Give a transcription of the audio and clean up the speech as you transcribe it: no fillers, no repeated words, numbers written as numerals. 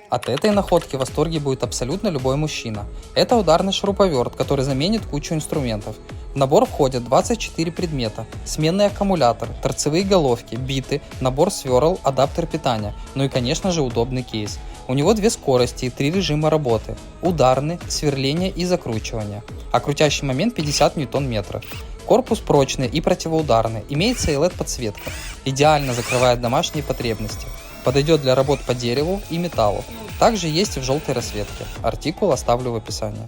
От этой находки в восторге будет абсолютно любой мужчина. Это ударный шуруповерт, который заменит кучу инструментов. В набор входят 24 предмета, сменный аккумулятор, торцевые головки, биты, набор сверл, адаптер питания, ну и конечно же удобный кейс. У него 2 скорости и 3 режима работы – ударный, сверление и закручивание, а крутящий момент 50 Нм. Корпус прочный и противоударный, имеется и LED-подсветка, идеально закрывает домашние потребности. Подойдет для работ по дереву и металлу. Также есть и в желтой расцветке. Артикул оставлю в описании.